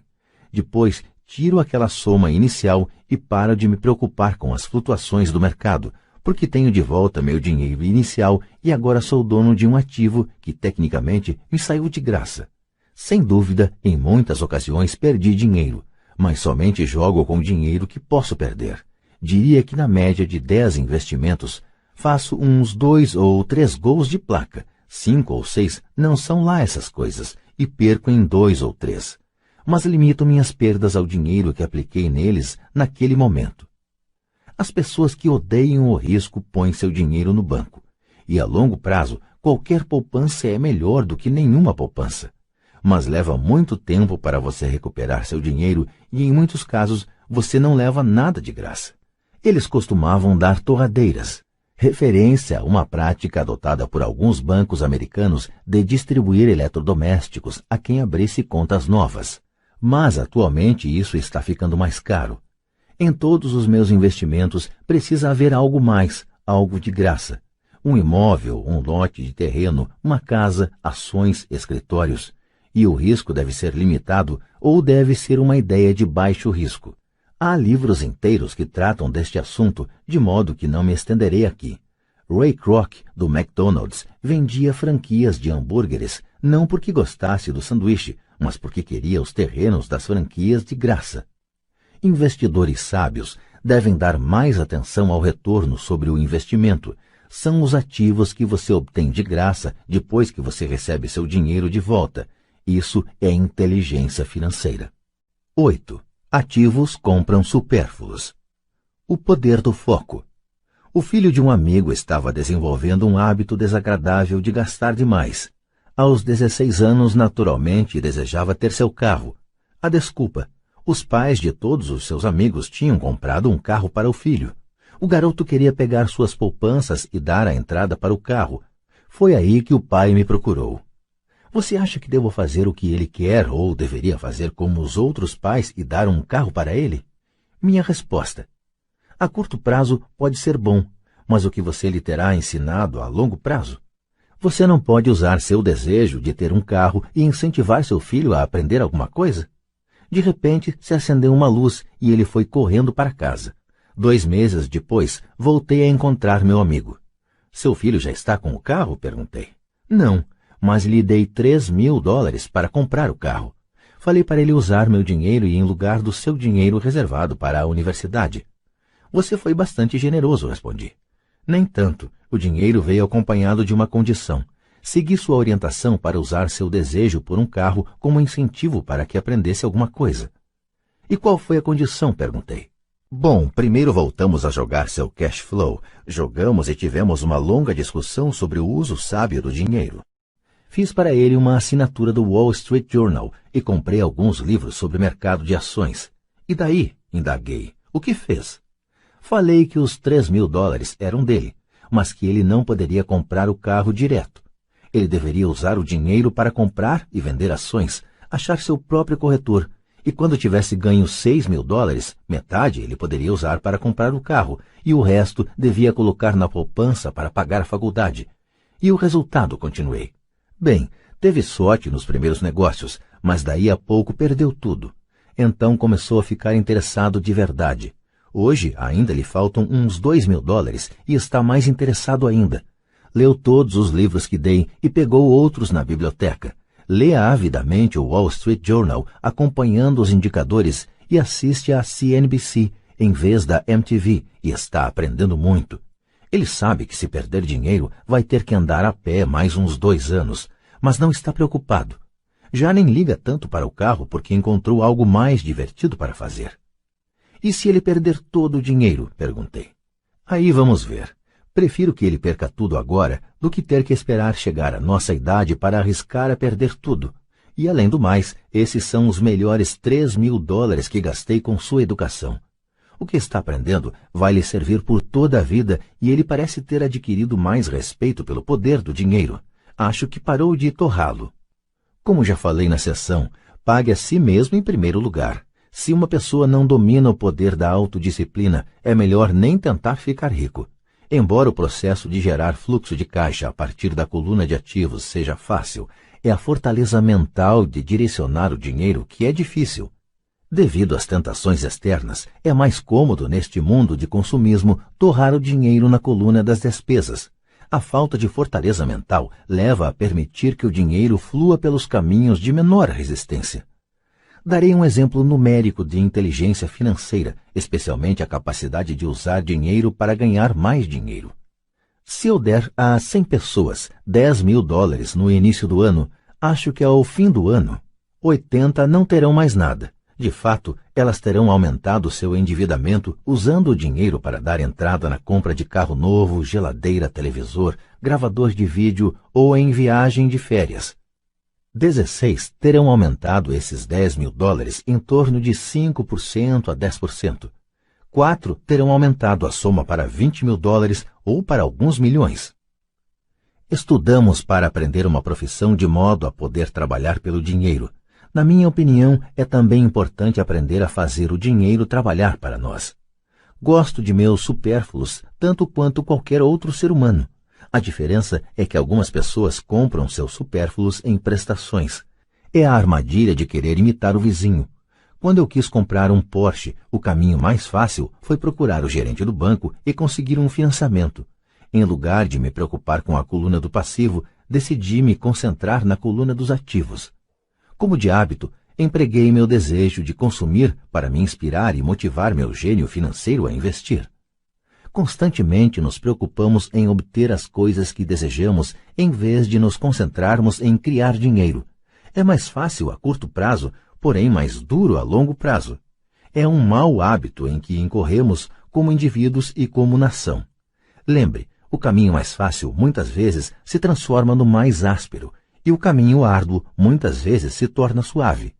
Depois, tiro aquela soma inicial e paro de me preocupar com as flutuações do mercado, porque tenho de volta meu dinheiro inicial e agora sou dono de um ativo que, tecnicamente, me saiu de graça. Sem dúvida, em muitas ocasiões perdi dinheiro, mas somente jogo com dinheiro que posso perder. Diria que na média de 10 investimentos, faço uns 2 ou 3 gols de placa. 5 ou 6 não são lá essas coisas, e perco em 2 ou 3. Mas limito minhas perdas ao dinheiro que apliquei neles naquele momento. As pessoas que odeiam o risco põem seu dinheiro no banco. E a longo prazo, qualquer poupança é melhor do que nenhuma poupança. Mas leva muito tempo para você recuperar seu dinheiro e, em muitos casos, você não leva nada de graça. Eles costumavam dar torradeiras, referência a uma prática adotada por alguns bancos americanos de distribuir eletrodomésticos a quem abrisse contas novas. Mas, atualmente, isso está ficando mais caro. Em todos os meus investimentos precisa haver algo mais, algo de graça. Um imóvel, um lote de terreno, uma casa, ações, escritórios. E o risco deve ser limitado ou deve ser uma ideia de baixo risco. Há livros inteiros que tratam deste assunto, de modo que não me estenderei aqui. Ray Kroc, do McDonald's, vendia franquias de hambúrgueres não porque gostasse do sanduíche, mas porque queria os terrenos das franquias de graça. Investidores sábios devem dar mais atenção ao retorno sobre o investimento. São os ativos que você obtém de graça depois que você recebe seu dinheiro de volta. Isso é inteligência financeira. 8. Ativos compram supérfluos. O poder do foco. O filho de um amigo estava desenvolvendo um hábito desagradável de gastar demais. Aos 16 anos, naturalmente, desejava ter seu carro. A desculpa: os pais de todos os seus amigos tinham comprado um carro para o filho. O garoto queria pegar suas poupanças e dar a entrada para o carro. Foi aí que o pai me procurou. Você acha que devo fazer o que ele quer ou deveria fazer como os outros pais e dar um carro para ele? Minha resposta: a curto prazo pode ser bom, mas o que você lhe terá ensinado a longo prazo? Você não pode usar seu desejo de ter um carro e incentivar seu filho a aprender alguma coisa? De repente, se acendeu uma luz e ele foi correndo para casa. 2 meses depois, voltei a encontrar meu amigo. Seu filho já está com o carro? Perguntei. Não, mas lhe dei $3.000 para comprar o carro. Falei para ele usar meu dinheiro e em lugar do seu dinheiro reservado para a universidade. Você foi bastante generoso, respondi. Nem tanto. O dinheiro veio acompanhado de uma condição. Segui sua orientação para usar seu desejo por um carro como incentivo para que aprendesse alguma coisa. E qual foi a condição? Perguntei. Bom, primeiro voltamos a jogar seu cash flow. Jogamos e tivemos uma longa discussão sobre o uso sábio do dinheiro. Fiz para ele uma assinatura do Wall Street Journal e comprei alguns livros sobre mercado de ações. E daí? Indaguei. O que fez? Falei que os $3.000 eram dele, mas que ele não poderia comprar o carro direto. Ele deveria usar o dinheiro para comprar e vender ações, achar seu próprio corretor, e quando tivesse ganho $6.000, metade ele poderia usar para comprar o carro, e o resto devia colocar na poupança para pagar a faculdade. E o resultado? Continuei. Bem, teve sorte nos primeiros negócios, mas daí a pouco perdeu tudo. Então começou a ficar interessado de verdade. Hoje ainda lhe faltam uns $2.000 e está mais interessado ainda. Leu todos os livros que dei e pegou outros na biblioteca. Lê avidamente o Wall Street Journal, acompanhando os indicadores, e assiste à CNBC em vez da MTV, e está aprendendo muito. Ele sabe que se perder dinheiro vai ter que andar a pé mais uns 2 anos, mas não está preocupado. Já nem liga tanto para o carro porque encontrou algo mais divertido para fazer. E se ele perder todo o dinheiro? Perguntei. Aí vamos ver. Prefiro que ele perca tudo agora do que ter que esperar chegar à nossa idade para arriscar a perder tudo. E além do mais, esses são os melhores $3.000 que gastei com sua educação. O que está aprendendo vai lhe servir por toda a vida e ele parece ter adquirido mais respeito pelo poder do dinheiro. Acho que parou de torrá-lo. Como já falei na sessão, pague a si mesmo em primeiro lugar. Se uma pessoa não domina o poder da autodisciplina, é melhor nem tentar ficar rico. Embora o processo de gerar fluxo de caixa a partir da coluna de ativos seja fácil, é a fortaleza mental de direcionar o dinheiro que é difícil. Devido às tentações externas, é mais cômodo neste mundo de consumismo torrar o dinheiro na coluna das despesas. A falta de fortaleza mental leva a permitir que o dinheiro flua pelos caminhos de menor resistência. Darei um exemplo numérico de inteligência financeira, especialmente a capacidade de usar dinheiro para ganhar mais dinheiro. Se eu der a 100 pessoas $10.000 no início do ano, acho que ao fim do ano, 80 não terão mais nada. De fato, elas terão aumentado seu endividamento usando o dinheiro para dar entrada na compra de carro novo, geladeira, televisor, gravador de vídeo ou em viagem de férias. 16 terão aumentado esses $10.000 em torno de 5% a 10%. 4 terão aumentado a soma para $20.000 ou para alguns milhões. Estudamos para aprender uma profissão de modo a poder trabalhar pelo dinheiro. Na minha opinião, é também importante aprender a fazer o dinheiro trabalhar para nós. Gosto de meus supérfluos tanto quanto qualquer outro ser humano. A diferença é que algumas pessoas compram seus supérfluos em prestações. É a armadilha de querer imitar o vizinho. Quando eu quis comprar um Porsche, o caminho mais fácil foi procurar o gerente do banco e conseguir um financiamento. Em lugar de me preocupar com a coluna do passivo, decidi me concentrar na coluna dos ativos. Como de hábito, empreguei meu desejo de consumir para me inspirar e motivar meu gênio financeiro a investir. Constantemente nos preocupamos em obter as coisas que desejamos em vez de nos concentrarmos em criar dinheiro. É mais fácil a curto prazo, porém mais duro a longo prazo. É um mau hábito em que incorremos como indivíduos e como nação. Lembre, o caminho mais fácil muitas vezes se transforma no mais áspero, e o caminho árduo muitas vezes se torna suave.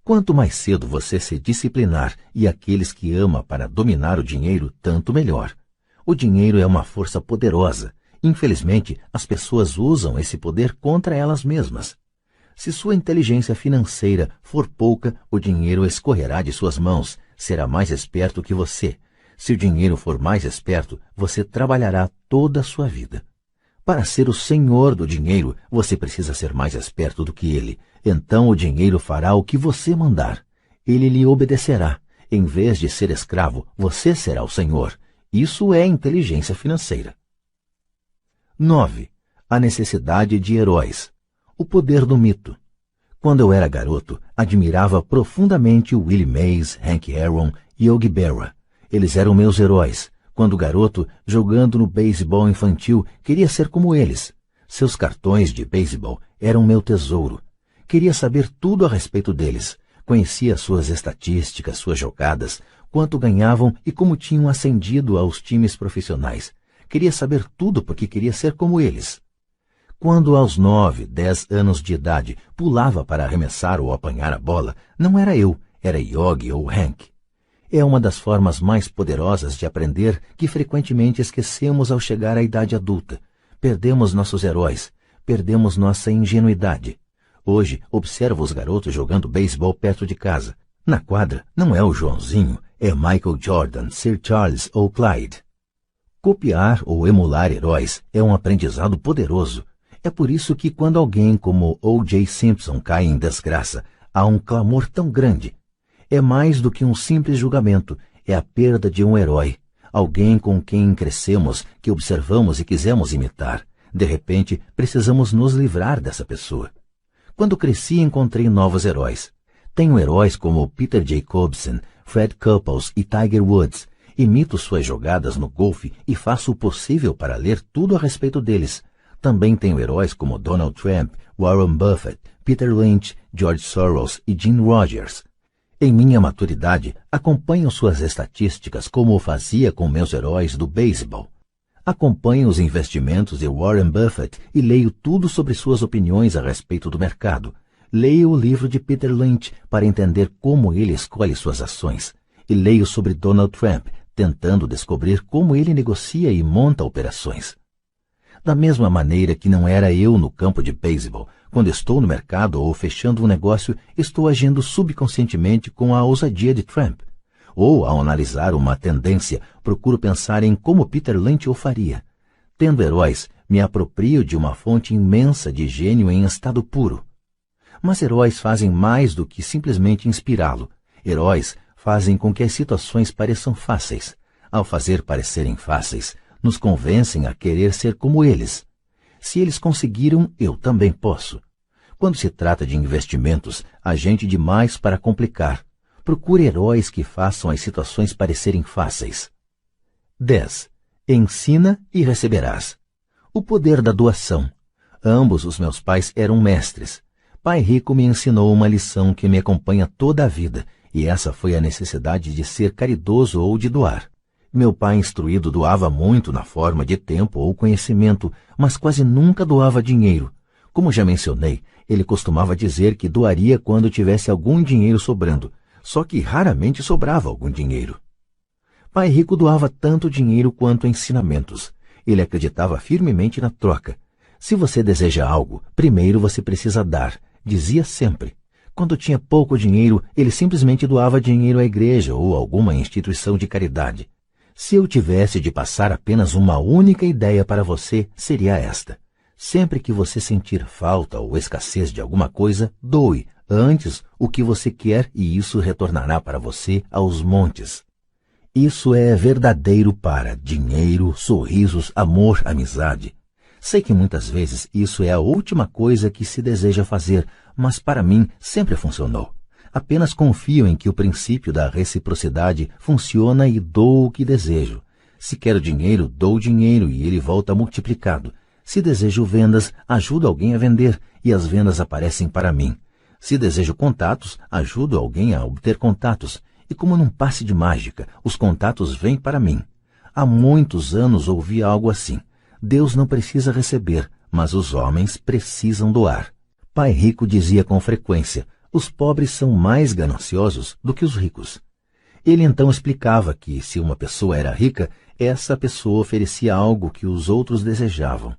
Quanto mais cedo você se disciplinar e aqueles que ama para dominar o dinheiro, tanto melhor. O dinheiro é uma força poderosa. Infelizmente, as pessoas usam esse poder contra elas mesmas. Se sua inteligência financeira for pouca, o dinheiro escorrerá de suas mãos, será mais esperto que você. Se o dinheiro for mais esperto, você trabalhará toda a sua vida. Para ser o senhor do dinheiro, você precisa ser mais esperto do que ele. Então o dinheiro fará o que você mandar. Ele lhe obedecerá. Em vez de ser escravo, você será o senhor. Isso é inteligência financeira. 9. A necessidade de heróis. O poder do mito. Quando eu era garoto, admirava profundamente Willie Mays, Hank Aaron e Yogi Berra. Eles eram meus heróis. Quando garoto, jogando no beisebol infantil, queria ser como eles. Seus cartões de beisebol eram meu tesouro. Queria saber tudo a respeito deles. Conhecia suas estatísticas, suas jogadas, quanto ganhavam e como tinham ascendido aos times profissionais. Queria saber tudo porque queria ser como eles. Quando aos 9, 10 anos de idade pulava para arremessar ou apanhar a bola, não era eu, era Yogi ou Hank. É uma das formas mais poderosas de aprender que frequentemente esquecemos ao chegar à idade adulta. Perdemos nossos heróis, perdemos nossa ingenuidade. Hoje, observo os garotos jogando beisebol perto de casa. Na quadra, não é o Joãozinho, é Michael Jordan, Sir Charles ou Clyde. Copiar ou emular heróis é um aprendizado poderoso. É por isso que quando alguém como O.J. Simpson cai em desgraça, há um clamor tão grande. É mais do que um simples julgamento, é a perda de um herói, alguém com quem crescemos, que observamos e quisemos imitar. De repente, precisamos nos livrar dessa pessoa. Quando cresci, encontrei novos heróis. Tenho heróis como Peter Jacobsen, Fred Couples e Tiger Woods. Imito suas jogadas no golfe e faço o possível para ler tudo a respeito deles. Também tenho heróis como Donald Trump, Warren Buffett, Peter Lynch, George Soros e Jim Rogers. Em minha maturidade, acompanho suas estatísticas como o fazia com meus heróis do beisebol. Acompanho os investimentos de Warren Buffett e leio tudo sobre suas opiniões a respeito do mercado. Leio o livro de Peter Lynch para entender como ele escolhe suas ações. E leio sobre Donald Trump, tentando descobrir como ele negocia e monta operações. Da mesma maneira que não era eu no campo de beisebol, quando estou no mercado ou fechando um negócio, estou agindo subconscientemente com a ousadia de Trump. Ou, ao analisar uma tendência, procuro pensar em como Peter Lynch o faria. Tendo heróis, me aproprio de uma fonte imensa de gênio em estado puro. Mas heróis fazem mais do que simplesmente inspirá-lo. Heróis fazem com que as situações pareçam fáceis. Ao fazer parecerem fáceis, nos convencem a querer ser como eles. Se eles conseguiram, eu também posso. Quando se trata de investimentos, há gente demais para complicar. Procure heróis que façam as situações parecerem fáceis. 10. Ensina e receberás. O poder da doação. Ambos os meus pais eram mestres. Pai Rico me ensinou uma lição que me acompanha toda a vida, e essa foi a necessidade de ser caridoso ou de doar. Meu pai instruído doava muito na forma de tempo ou conhecimento, mas quase nunca doava dinheiro. Como já mencionei, ele costumava dizer que doaria quando tivesse algum dinheiro sobrando, só que raramente sobrava algum dinheiro. Pai Rico doava tanto dinheiro quanto ensinamentos. Ele acreditava firmemente na troca. Se você deseja algo, primeiro você precisa dar, dizia sempre. Quando tinha pouco dinheiro, ele simplesmente doava dinheiro à igreja ou alguma instituição de caridade. Se eu tivesse de passar apenas uma única ideia para você, seria esta. Sempre que você sentir falta ou escassez de alguma coisa, doe antes o que você quer e isso retornará para você aos montes. Isso é verdadeiro para dinheiro, sorrisos, amor, amizade. Sei que muitas vezes isso é a última coisa que se deseja fazer, mas para mim sempre funcionou. Apenas confio em que o princípio da reciprocidade funciona e dou o que desejo. Se quero dinheiro, dou dinheiro e ele volta multiplicado. Se desejo vendas, ajudo alguém a vender e as vendas aparecem para mim. Se desejo contatos, ajudo alguém a obter contatos. E como num passe de mágica, os contatos vêm para mim. Há muitos anos ouvi algo assim. Deus não precisa receber, mas os homens precisam doar. Pai Rico dizia com frequência, os pobres são mais gananciosos do que os ricos. Ele então explicava que, se uma pessoa era rica, essa pessoa oferecia algo que os outros desejavam.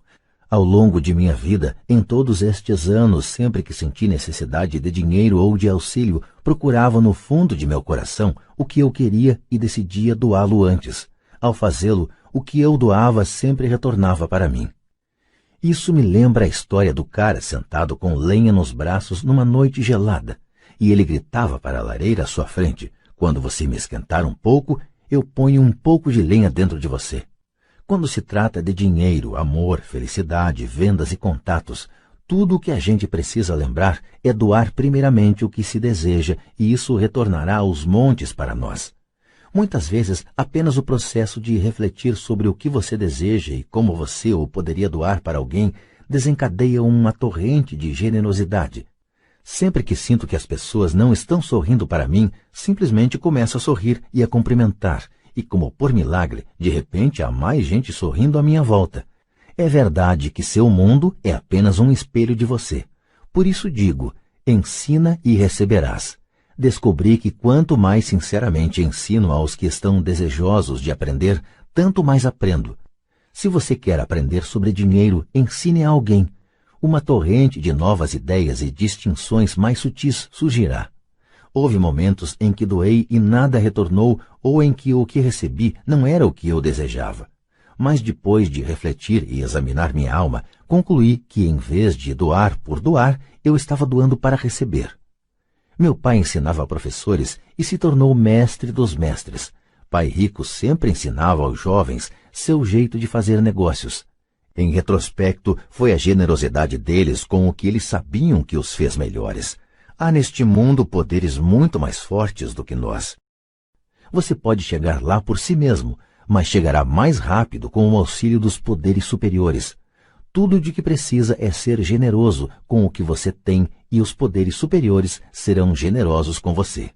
Ao longo de minha vida, em todos estes anos, sempre que senti necessidade de dinheiro ou de auxílio, procurava no fundo de meu coração o que eu queria e decidia doá-lo antes. Ao fazê-lo, o que eu doava sempre retornava para mim. Isso me lembra a história do cara sentado com lenha nos braços numa noite gelada, e ele gritava para a lareira à sua frente, quando você me esquentar um pouco, eu ponho um pouco de lenha dentro de você. Quando se trata de dinheiro, amor, felicidade, vendas e contatos, tudo o que a gente precisa lembrar é doar primeiramente o que se deseja e isso retornará aos montes para nós. Muitas vezes, apenas o processo de refletir sobre o que você deseja e como você o poderia doar para alguém desencadeia uma torrente de generosidade. Sempre que sinto que as pessoas não estão sorrindo para mim, simplesmente começo a sorrir e a cumprimentar. E como por milagre, de repente há mais gente sorrindo à minha volta. É verdade que seu mundo é apenas um espelho de você. Por isso digo, ensina e receberás. Descobri que quanto mais sinceramente ensino aos que estão desejosos de aprender, tanto mais aprendo. Se você quer aprender sobre dinheiro, ensine a alguém. Uma torrente de novas ideias e distinções mais sutis surgirá. Houve momentos em que doei e nada retornou ou em que o que recebi não era o que eu desejava. Mas depois de refletir e examinar minha alma, concluí que em vez de doar por doar, eu estava doando para receber. Meu pai ensinava a professores e se tornou mestre dos mestres. Pai Rico sempre ensinava aos jovens seu jeito de fazer negócios. Em retrospecto, foi a generosidade deles com o que eles sabiam que os fez melhores. Há neste mundo poderes muito mais fortes do que nós. Você pode chegar lá por si mesmo, mas chegará mais rápido com o auxílio dos poderes superiores. Tudo de que precisa é ser generoso com o que você tem e os poderes superiores serão generosos com você.